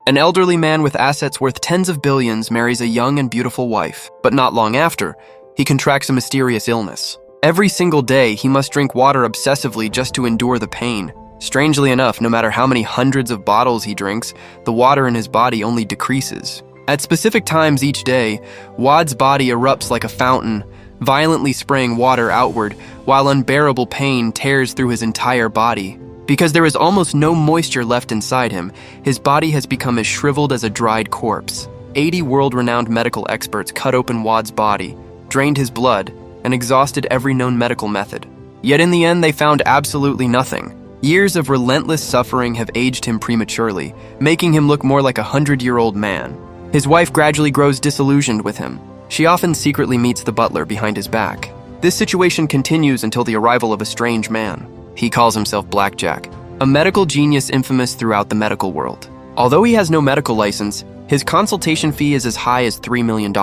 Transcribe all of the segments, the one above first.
An elderly man with assets worth tens of billions marries a young and beautiful wife, but not long after, he contracts a mysterious illness. Every single day, he must drink water obsessively just to endure the pain. Strangely enough, no matter how many hundreds of bottles he drinks, the water in his body only decreases. At specific times each day, Wad's body erupts like a fountain, violently spraying water outward, while unbearable pain tears through his entire body. Because there is almost no moisture left inside him, his body has become as shriveled as a dried corpse. 80 world-renowned medical experts cut open Wad's body, drained his blood, and exhausted every known medical method. Yet in the end, they found absolutely nothing. Years of relentless suffering have aged him prematurely, making him look more like a 100-year-old man. His wife gradually grows disillusioned with him. She often secretly meets the butler behind his back. This situation continues until the arrival of a strange man. He calls himself Blackjack, a medical genius infamous throughout the medical world. Although he has no medical license, his consultation fee is as high as $3 million.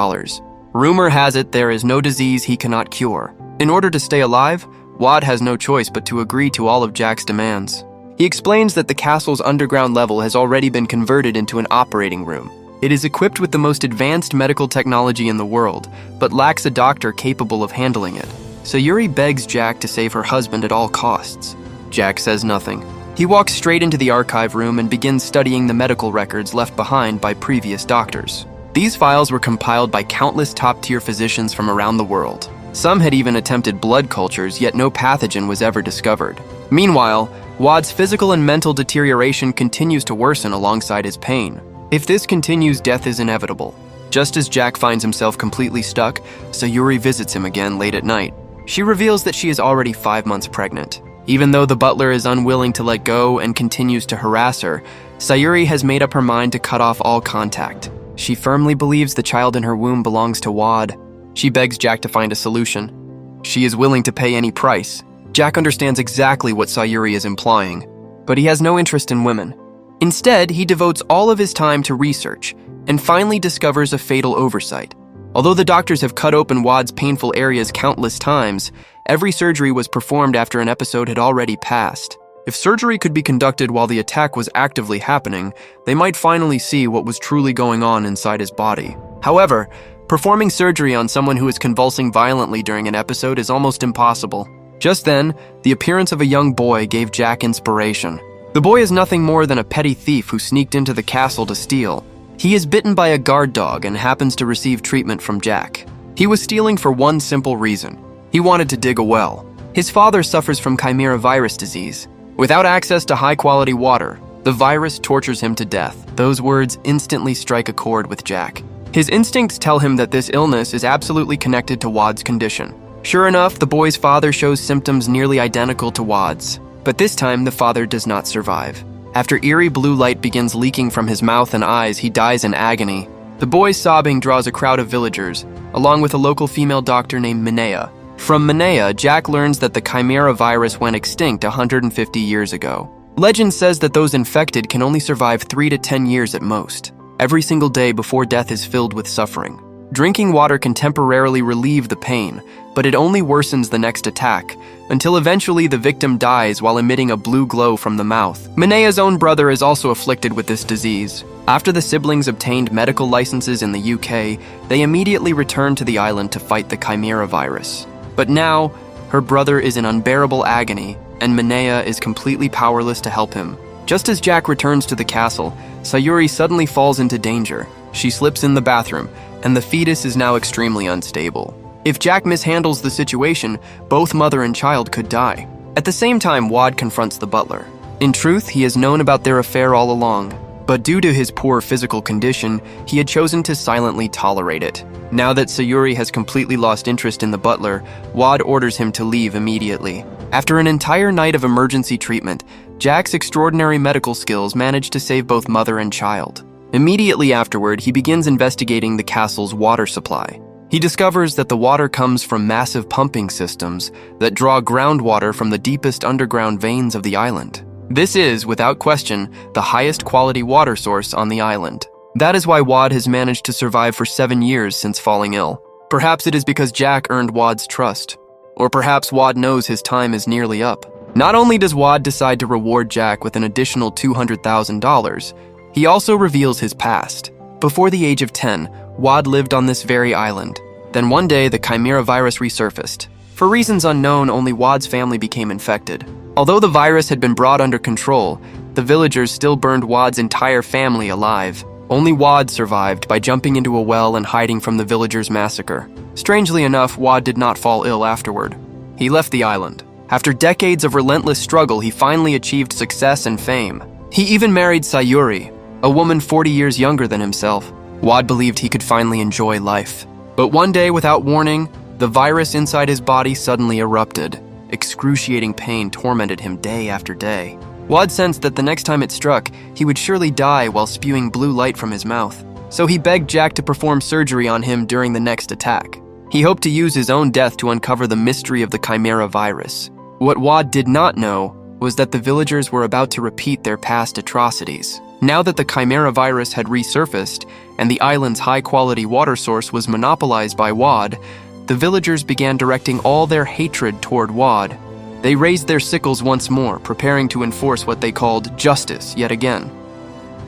Rumor has it there is no disease he cannot cure. In order to stay alive, Wad has no choice but to agree to all of Jack's demands. He explains that the castle's underground level has already been converted into an operating room. It is equipped with the most advanced medical technology in the world, but lacks a doctor capable of handling it. Sayuri begs Jack to save her husband at all costs. Jack says nothing. He walks straight into the archive room and begins studying the medical records left behind by previous doctors. These files were compiled by countless top-tier physicians from around the world. Some had even attempted blood cultures, yet no pathogen was ever discovered. Meanwhile, Wad's physical and mental deterioration continues to worsen alongside his pain. If this continues, death is inevitable. Just as Jack finds himself completely stuck, Sayuri visits him again late at night. She reveals that she is already 5 months pregnant. Even though the butler is unwilling to let go and continues to harass her, Sayuri has made up her mind to cut off all contact. She firmly believes the child in her womb belongs to Wad. She begs Jack to find a solution. She is willing to pay any price. Jack understands exactly what Sayuri is implying, but he has no interest in women. Instead, he devotes all of his time to research and finally discovers a fatal oversight. Although the doctors have cut open Wad's painful areas countless times, every surgery was performed after an episode had already passed. If surgery could be conducted while the attack was actively happening, they might finally see what was truly going on inside his body. However, performing surgery on someone who is convulsing violently during an episode is almost impossible. Just then, the appearance of a young boy gave Jack inspiration. The boy is nothing more than a petty thief who sneaked into the castle to steal. He is bitten by a guard dog and happens to receive treatment from Jack. He was stealing for one simple reason. He wanted to dig a well. His father suffers from chimera virus disease. Without access to high-quality water, the virus tortures him to death. Those words instantly strike a chord with Jack. His instincts tell him that this illness is absolutely connected to Wad's condition. Sure enough, the boy's father shows symptoms nearly identical to Wad's, but this time the father does not survive. After eerie blue light begins leaking from his mouth and eyes, he dies in agony. The boy's sobbing draws a crowd of villagers, along with a local female doctor named Minea. From Minea, Jack learns that the chimera virus went extinct 150 years ago. Legend says that those infected can only survive 3 to 10 years at most. Every single day before death is filled with suffering. Drinking water can temporarily relieve the pain, but it only worsens the next attack, until eventually the victim dies while emitting a blue glow from the mouth. Minea's own brother is also afflicted with this disease. After the siblings obtained medical licenses in the UK, they immediately returned to the island to fight the chimera virus. But now, her brother is in unbearable agony, and Minea is completely powerless to help him. Just as Jack returns to the castle, Sayuri suddenly falls into danger. She slips in the bathroom, and the fetus is now extremely unstable. If Jack mishandles the situation, both mother and child could die. At the same time, Wad confronts the butler. In truth, he has known about their affair all along, but due to his poor physical condition, he had chosen to silently tolerate it. Now that Sayuri has completely lost interest in the butler, Wad orders him to leave immediately. After an entire night of emergency treatment, Jack's extraordinary medical skills manage to save both mother and child. Immediately afterward, he begins investigating the castle's water supply. He discovers that the water comes from massive pumping systems that draw groundwater from the deepest underground veins of the island. This is, without question, the highest quality water source on the island. That is why Wad has managed to survive for 7 years since falling ill. Perhaps it is because Jack earned Wad's trust. Or perhaps Wad knows his time is nearly up. Not only does Wad decide to reward Jack with an additional $200,000, He also reveals his past. Before the age of 10, Wad lived on this very island. Then one day, the Chimera virus resurfaced. For reasons unknown, only Wad's family became infected. Although the virus had been brought under control, the villagers still burned Wad's entire family alive. Only Wad survived by jumping into a well and hiding from the villagers' massacre. Strangely enough, Wad did not fall ill afterward. He left the island. After decades of relentless struggle, he finally achieved success and fame. He even married Sayuri, a woman 40 years younger than himself. Wad believed he could finally enjoy life. But one day, without warning, the virus inside his body suddenly erupted. Excruciating pain tormented him day after day. Wad sensed that the next time it struck, he would surely die while spewing blue light from his mouth. So he begged Jack to perform surgery on him during the next attack. He hoped to use his own death to uncover the mystery of the Chimera virus. What Wad did not know was that the villagers were about to repeat their past atrocities. Now that the Chimera virus had resurfaced and the island's high-quality water source was monopolized by Wad, the villagers began directing all their hatred toward Wad. They raised their sickles once more, preparing to enforce what they called justice yet again.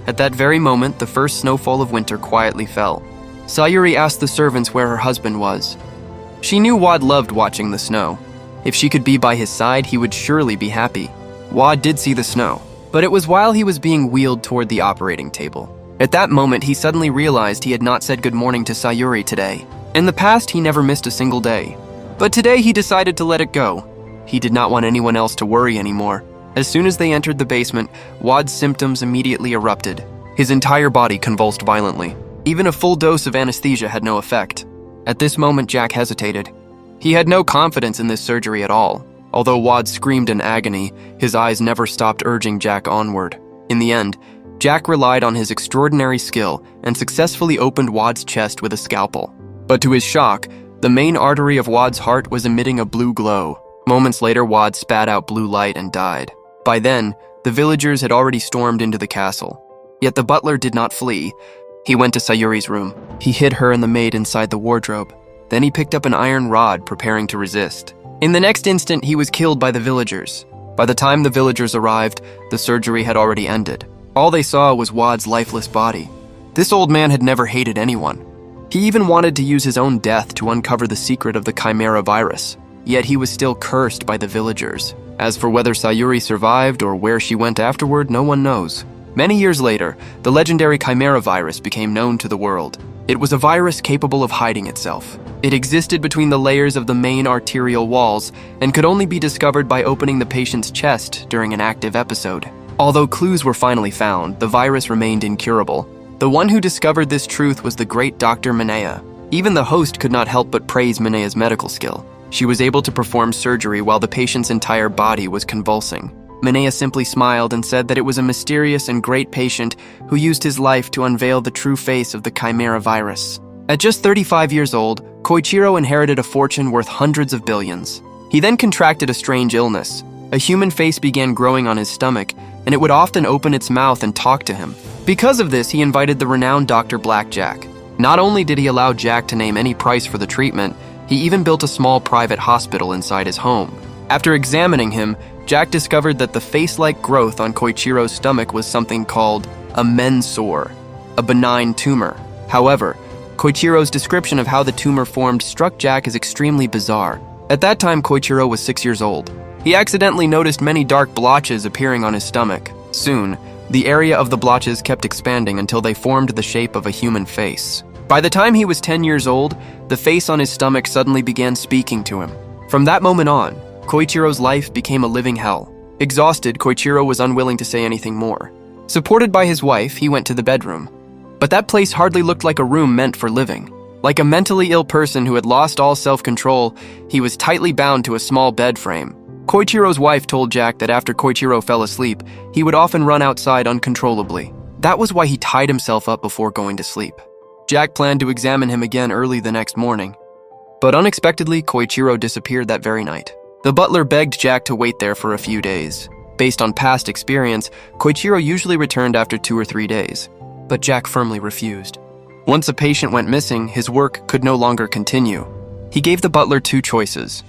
At that very moment, the first snowfall of winter quietly fell. Sayuri asked the servants where her husband was. She knew Wad loved watching the snow. If she could be by his side, he would surely be happy. Wad did see the snow, but it was while he was being wheeled toward the operating table. At that moment, he suddenly realized he had not said good morning to Sayuri today. In the past, he never missed a single day. But today, he decided to let it go. He did not want anyone else to worry anymore. As soon as they entered the basement, Wad's symptoms immediately erupted. His entire body convulsed violently. Even a full dose of anesthesia had no effect. At this moment, Jack hesitated. He had no confidence in this surgery at all. Although Wad screamed in agony, his eyes never stopped urging Jack onward. In the end, Jack relied on his extraordinary skill and successfully opened Wad's chest with a scalpel. But to his shock, the main artery of Wad's heart was emitting a blue glow. Moments later, Wad spat out blue light and died. By then, the villagers had already stormed into the castle. Yet the butler did not flee. He went to Sayuri's room. He hid her and the maid inside the wardrobe. Then he picked up an iron rod, preparing to resist. In the next instant, he was killed by the villagers. By the time the villagers arrived, the surgery had already ended. All they saw was Wad's lifeless body. This old man had never hated anyone. He even wanted to use his own death to uncover the secret of the Chimera virus. Yet he was still cursed by the villagers. As for whether Sayuri survived or where she went afterward, no one knows. Many years later, the legendary Chimera virus became known to the world. It was a virus capable of hiding itself. It existed between the layers of the main arterial walls and could only be discovered by opening the patient's chest during an active episode. Although clues were finally found, the virus remained incurable. The one who discovered this truth was the great Dr. Minea. Even the host could not help but praise Minea's medical skill. She was able to perform surgery while the patient's entire body was convulsing. Minea simply smiled and said that it was a mysterious and great patient who used his life to unveil the true face of the Chimera virus. At just 35 years old, Koichiro inherited a fortune worth hundreds of billions. He then contracted a strange illness. A human face began growing on his stomach, and it would often open its mouth and talk to him. Because of this, he invited the renowned Dr. Blackjack. Not only did he allow Jack to name any price for the treatment, he even built a small private hospital inside his home. After examining him, Jack discovered that the face-like growth on Koichiro's stomach was something called a mensore, a benign tumor. However, Koichiro's description of how the tumor formed struck Jack as extremely bizarre. At that time, Koichiro was 6 years old. He accidentally noticed many dark blotches appearing on his stomach. Soon, the area of the blotches kept expanding until they formed the shape of a human face. By the time he was 10 years old, the face on his stomach suddenly began speaking to him. From that moment on, Koichiro's life became a living hell. Exhausted, Koichiro was unwilling to say anything more. Supported by his wife, he went to the bedroom. But that place hardly looked like a room meant for living. Like a mentally ill person who had lost all self-control, he was tightly bound to a small bed frame. Koichiro's wife told Jack that after Koichiro fell asleep, he would often run outside uncontrollably. That was why he tied himself up before going to sleep. Jack planned to examine him again early the next morning. But unexpectedly, Koichiro disappeared that very night. The butler begged Jack to wait there for a few days. Based on past experience, Koichiro usually returned after 2 or 3 days. But Jack firmly refused. Once a patient went missing, his work could no longer continue. He gave the butler 2 choices.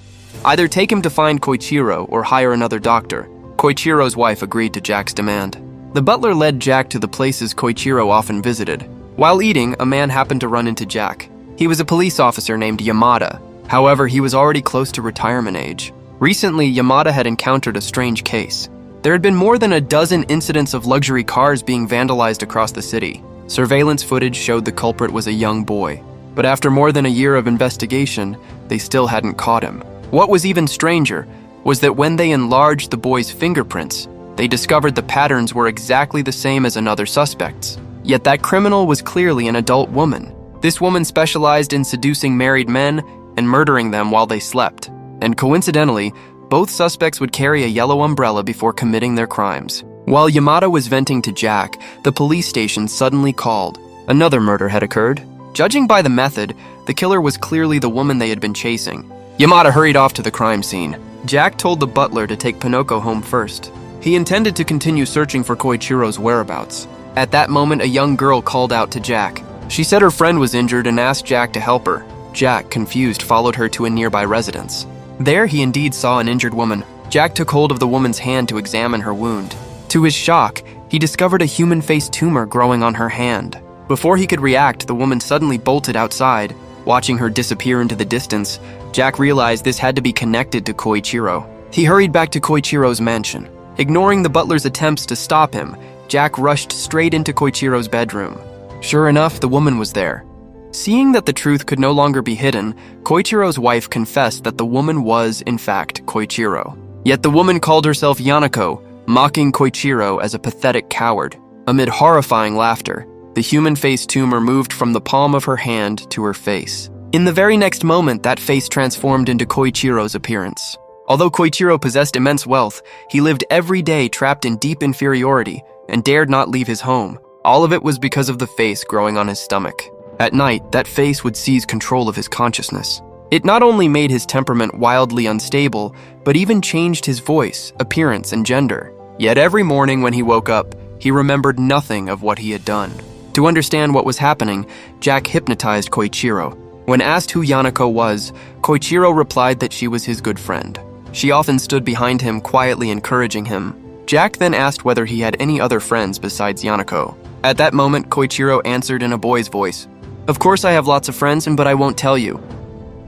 Either take him to find Koichiro or hire another doctor. Koichiro's wife agreed to Jack's demand. The butler led Jack to the places Koichiro often visited. While eating, a man happened to run into Jack. He was a police officer named Yamada. However, he was already close to retirement age. Recently, Yamada had encountered a strange case. There had been more than a dozen incidents of luxury cars being vandalized across the city. Surveillance footage showed the culprit was a young boy. But after more than a year of investigation, they still hadn't caught him. What was even stranger was that when they enlarged the boy's fingerprints, they discovered the patterns were exactly the same as another suspect's. Yet that criminal was clearly an adult woman. This woman specialized in seducing married men and murdering them while they slept. And coincidentally, both suspects would carry a yellow umbrella before committing their crimes. While Yamada was venting to Jack, the police station suddenly called. Another murder had occurred. Judging by the method, the killer was clearly the woman they had been chasing. Yamada hurried off to the crime scene. Jack told the butler to take Pinocchio home first. He intended to continue searching for Koichiro's whereabouts. At that moment, a young girl called out to Jack. She said her friend was injured and asked Jack to help her. Jack, confused, followed her to a nearby residence. There, he indeed saw an injured woman. Jack took hold of the woman's hand to examine her wound. To his shock, he discovered a human-faced tumor growing on her hand. Before he could react, the woman suddenly bolted outside. Watching her disappear into the distance, Jack realized this had to be connected to Koichiro. He hurried back to Koichiro's mansion. Ignoring the butler's attempts to stop him, Jack rushed straight into Koichiro's bedroom. Sure enough, the woman was there. Seeing that the truth could no longer be hidden, Koichiro's wife confessed that the woman was, in fact, Koichiro. Yet the woman called herself Yanako, mocking Koichiro as a pathetic coward. Amid horrifying laughter, the human-faced tumor moved from the palm of her hand to her face. In the very next moment, that face transformed into Koichiro's appearance. Although Koichiro possessed immense wealth, he lived every day trapped in deep inferiority and dared not leave his home. All of it was because of the face growing on his stomach. At night, that face would seize control of his consciousness. It not only made his temperament wildly unstable, but even changed his voice, appearance, and gender. Yet every morning when he woke up, he remembered nothing of what he had done. To understand what was happening, Jack hypnotized Koichiro. When asked who Yanako was, Koichiro replied that she was his good friend. She often stood behind him, quietly encouraging him. Jack then asked whether he had any other friends besides Yanako. At that moment, Koichiro answered in a boy's voice, "Of course I have lots of friends, but I won't tell you."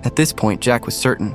At this point, Jack was certain.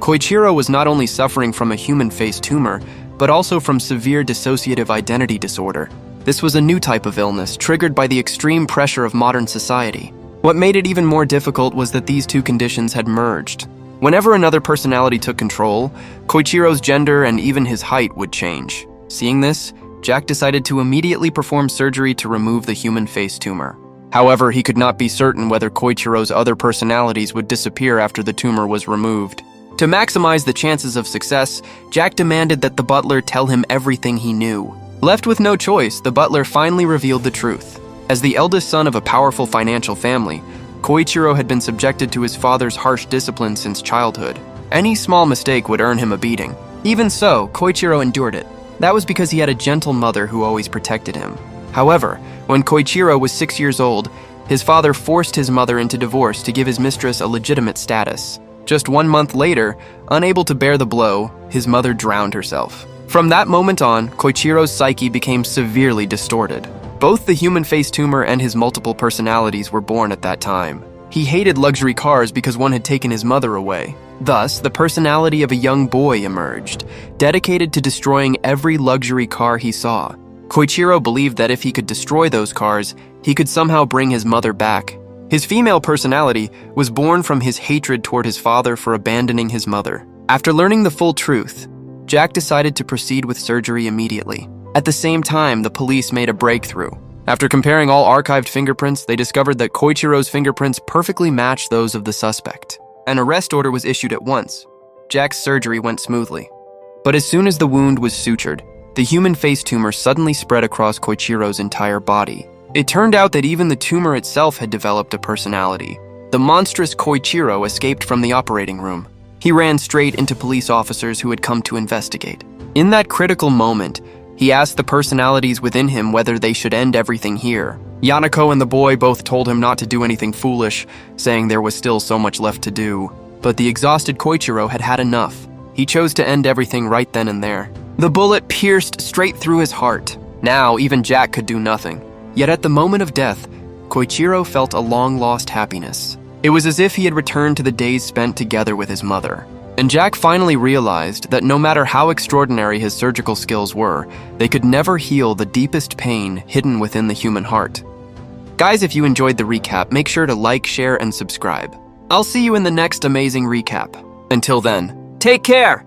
Koichiro was not only suffering from a human-faced tumor, but also from severe dissociative identity disorder. This was a new type of illness, triggered by the extreme pressure of modern society. What made it even more difficult was that these two conditions had merged. Whenever another personality took control, Koichiro's gender and even his height would change. Seeing this, Jack decided to immediately perform surgery to remove the human-faced tumor. However, he could not be certain whether Koichiro's other personalities would disappear after the tumor was removed. To maximize the chances of success, Jack demanded that the butler tell him everything he knew. Left with no choice, the butler finally revealed the truth. As the eldest son of a powerful financial family, Koichiro had been subjected to his father's harsh discipline since childhood. Any small mistake would earn him a beating. Even so, Koichiro endured it. That was because he had a gentle mother who always protected him. However, when Koichiro was 6 years old, his father forced his mother into divorce to give his mistress a legitimate status. Just 1 month later, unable to bear the blow, his mother drowned herself. From that moment on, Koichiro's psyche became severely distorted. Both the human-faced tumor and his multiple personalities were born at that time. He hated luxury cars because one had taken his mother away. Thus, the personality of a young boy emerged, dedicated to destroying every luxury car he saw. Koichiro believed that if he could destroy those cars, he could somehow bring his mother back. His female personality was born from his hatred toward his father for abandoning his mother. After learning the full truth, Jack decided to proceed with surgery immediately. At the same time, the police made a breakthrough. After comparing all archived fingerprints, they discovered that Koichiro's fingerprints perfectly matched those of the suspect. An arrest order was issued at once. Jack's surgery went smoothly. But as soon as the wound was sutured, the human-faced tumor suddenly spread across Koichiro's entire body. It turned out that even the tumor itself had developed a personality. The monstrous Koichiro escaped from the operating room. He ran straight into police officers who had come to investigate. In that critical moment, he asked the personalities within him whether they should end everything here. Yanako and the boy both told him not to do anything foolish, saying there was still so much left to do. But the exhausted Koichiro had had enough. He chose to end everything right then and there. The bullet pierced straight through his heart. Now, even Jack could do nothing. Yet at the moment of death, Koichiro felt a long-lost happiness. It was as if he had returned to the days spent together with his mother. And Jack finally realized that no matter how extraordinary his surgical skills were, they could never heal the deepest pain hidden within the human heart. Guys, if you enjoyed the recap, make sure to like, share, and subscribe. I'll see you in the next amazing recap. Until then, take care!